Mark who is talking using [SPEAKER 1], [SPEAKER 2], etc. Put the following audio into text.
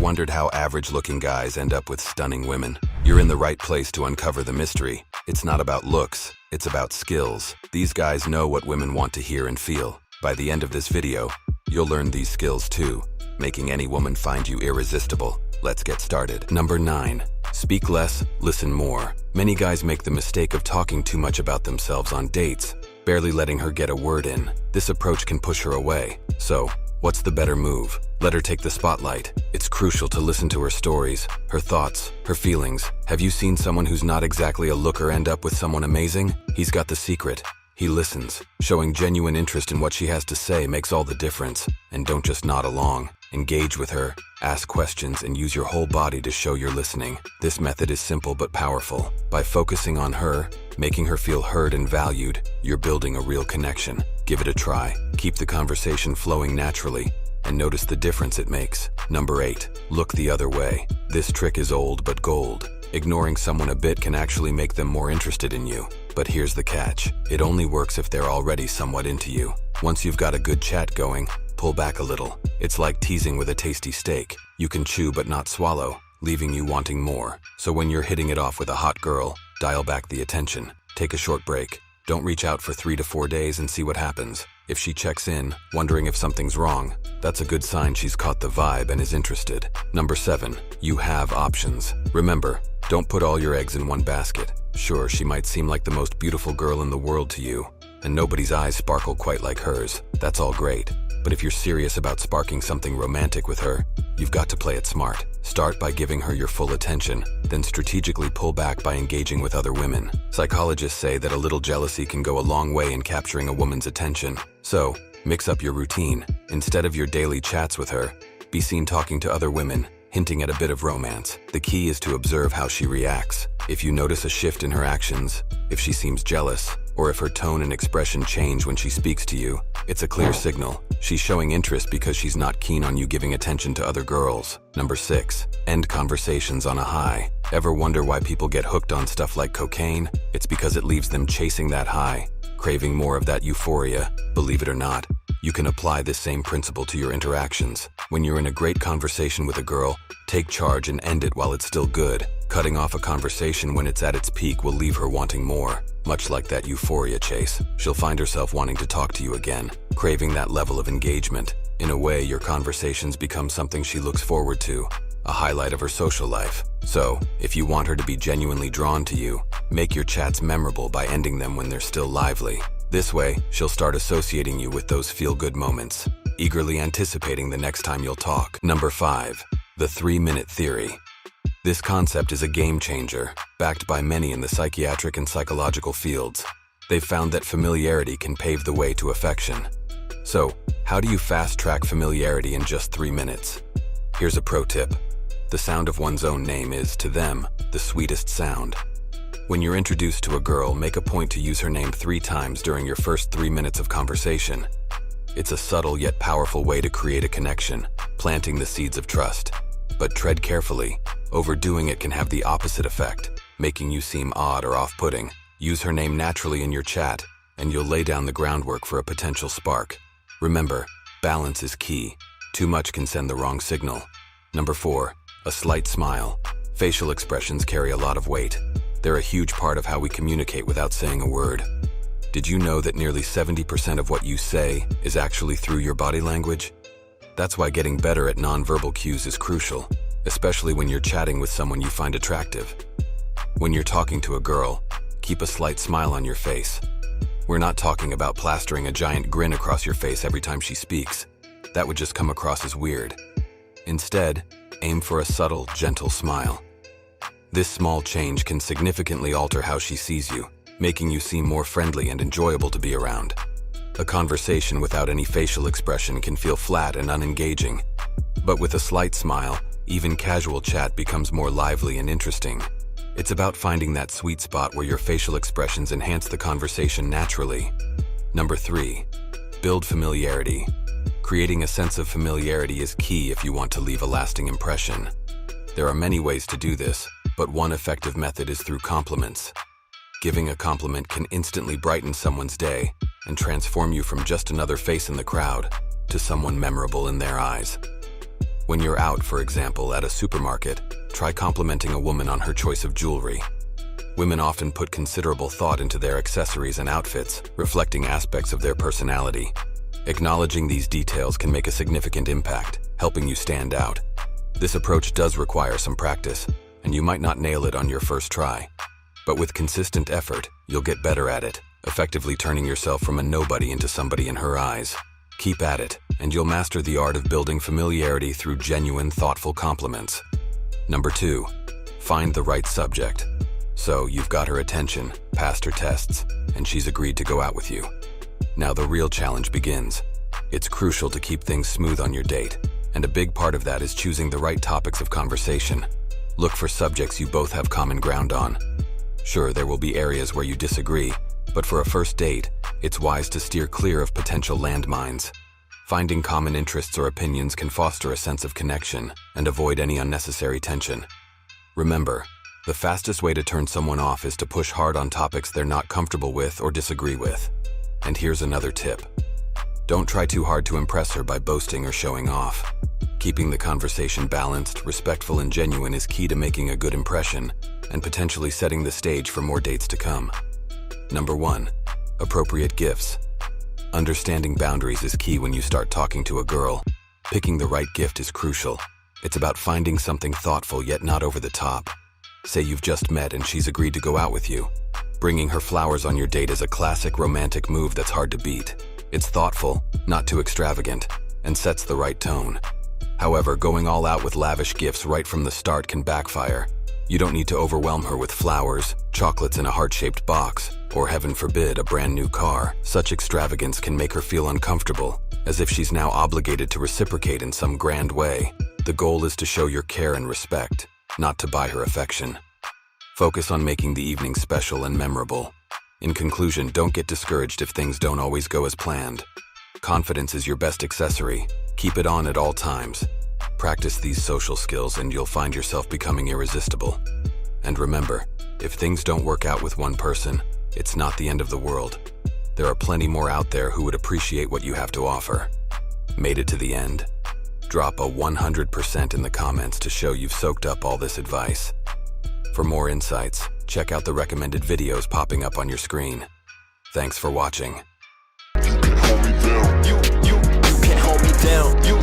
[SPEAKER 1] wondered how average-looking guys end up with stunning women? You're in the right place to uncover the mystery. It's not about looks, it's about skills. These guys know what women want to hear and feel. By the end of this video, you'll learn these skills too, making any woman find you irresistible. Let's get started. Number 9. Speak less, listen more. Many guys make the mistake of talking too much about themselves on dates, barely letting her get a word in. This approach can push her away. So, what's the better move? Let her take the spotlight. It's crucial to listen to her stories, her thoughts, her feelings. Have you seen someone who's not exactly a looker end up with someone amazing? He's got the secret. He listens. Showing genuine interest in what she has to say makes all the difference. And don't just nod along. Engage with her, ask questions, and use your whole body to show you're listening. This method is simple but powerful. By focusing on her, making her feel heard and valued, you're building a real connection. Give it a try. Keep the conversation flowing naturally, and notice the difference it makes. Number 8. Look the other way. This trick is old but gold. Ignoring someone a bit can actually make them more interested in you. But here's the catch. It only works if they're already somewhat into you. Once you've got a good chat going, pull back a little. It's like teasing with a tasty steak. You can chew but not swallow, leaving you wanting more. So when you're hitting it off with a hot girl, dial back the attention. Take a short break. Don't reach out for 3 to 4 days and see what happens. If she checks in, wondering if something's wrong, that's a good sign she's caught the vibe and is interested. Number 7. You have options. Remember, don't put all your eggs in one basket. Sure, she might seem like the most beautiful girl in the world to you, and nobody's eyes sparkle quite like hers. That's all great. But if you're serious about sparking something romantic with her, you've got to play it smart. Start by giving her your full attention, then strategically pull back by engaging with other women. Psychologists say that a little jealousy can go a long way in capturing a woman's attention. So, mix up your routine. Instead of your daily chats with her, be seen talking to other women, hinting at a bit of romance. The key is to observe how she reacts. If you notice a shift in her actions, if she seems jealous, or if her tone and expression change when she speaks to you, it's a clear signal. She's showing interest because she's not keen on you giving attention to other girls. Number 6. End conversations on a high. Ever wonder why people get hooked on stuff like cocaine? It's because it leaves them chasing that high, craving more of that euphoria. Believe it or not, you can apply this same principle to your interactions. When you're in a great conversation with a girl, take charge and end it while it's still good. Cutting off a conversation when it's at its peak will leave her wanting more. Much like that euphoria chase, she'll find herself wanting to talk to you again, craving that level of engagement. In a way, your conversations become something she looks forward to, a highlight of her social life. So, if you want her to be genuinely drawn to you, make your chats memorable by ending them when they're still lively. This way, she'll start associating you with those feel-good moments, eagerly anticipating the next time you'll talk. Number 5. The 3-minute theory. This concept is a game changer, backed by many in the psychiatric and psychological fields. They've found that familiarity can pave the way to affection. So, how do you fast-track familiarity in just 3 minutes? Here's a pro tip. The sound of one's own name is, to them, the sweetest sound. When you're introduced to a girl, make a point to use her name 3 times during your first 3 minutes of conversation. It's a subtle yet powerful way to create a connection, planting the seeds of trust. But tread carefully. Overdoing it can have the opposite effect, making you seem odd or off-putting. Use her name naturally in your chat, and you'll lay down the groundwork for a potential spark. Remember, balance is key. Too much can send the wrong signal. Number 4. A slight smile. Facial expressions carry a lot of weight. They're a huge part of how we communicate without saying a word. Did you know that nearly 70% of what you say is actually through your body language? That's why getting better at nonverbal cues is crucial, especially when you're chatting with someone you find attractive. When you're talking to a girl, keep a slight smile on your face. We're not talking about plastering a giant grin across your face every time she speaks. That would just come across as weird. Instead, aim for a subtle, gentle smile. This small change can significantly alter how she sees you, making you seem more friendly and enjoyable to be around. A conversation without any facial expression can feel flat and unengaging. But with a slight smile, even casual chat becomes more lively and interesting. It's about finding that sweet spot where your facial expressions enhance the conversation naturally. Number 3. Build familiarity. Creating a sense of familiarity is key if you want to leave a lasting impression. There are many ways to do this, but one effective method is through compliments. Giving a compliment can instantly brighten someone's day and transform you from just another face in the crowd to someone memorable in their eyes. When you're out, for example, at a supermarket, try complimenting a woman on her choice of jewelry. Women often put considerable thought into their accessories and outfits, reflecting aspects of their personality. Acknowledging these details can make a significant impact, helping you stand out. This approach does require some practice, and you might not nail it on your first try. But with consistent effort, you'll get better at it, effectively turning yourself from a nobody into somebody in her eyes. Keep at it, and you'll master the art of building familiarity through genuine, thoughtful compliments. Number 2, find the right subject. So, you've got her attention, passed her tests, and she's agreed to go out with you. Now the real challenge begins. It's crucial to keep things smooth on your date, and a big part of that is choosing the right topics of conversation. Look for subjects you both have common ground on. Sure, there will be areas where you disagree, but for a first date, it's wise to steer clear of potential landmines. Finding common interests or opinions can foster a sense of connection and avoid any unnecessary tension. Remember, the fastest way to turn someone off is to push hard on topics they're not comfortable with or disagree with. And here's another tip. Don't try too hard to impress her by boasting or showing off. Keeping the conversation balanced, respectful, and genuine is key to making a good impression and potentially setting the stage for more dates to come. Number 1, appropriate gifts. Understanding boundaries is key when you start talking to a girl. Picking the right gift is crucial. It's about finding something thoughtful yet not over the top. Say you've just met and she's agreed to go out with you. Bringing her flowers on your date is a classic romantic move that's hard to beat. It's thoughtful, not too extravagant, and sets the right tone. However, going all out with lavish gifts right from the start can backfire. You don't need to overwhelm her with flowers, chocolates in a heart-shaped box, or heaven forbid, a brand new car. Such extravagance can make her feel uncomfortable, as if she's now obligated to reciprocate in some grand way. The goal is to show your care and respect, not to buy her affection. Focus on making the evening special and memorable. In conclusion, don't get discouraged if things don't always go as planned. Confidence is your best accessory. Keep it on at all times. Practice these social skills and you'll find yourself becoming irresistible. And remember, if things don't work out with one person, it's not the end of the world. There are plenty more out there who would appreciate what you have to offer. Made it to the end? Drop a 100% in the comments to show you've soaked up all this advice. For more insights, check out the recommended videos popping up on your screen. Thanks for watching.
[SPEAKER 2] You can hold me down. You can hold me down.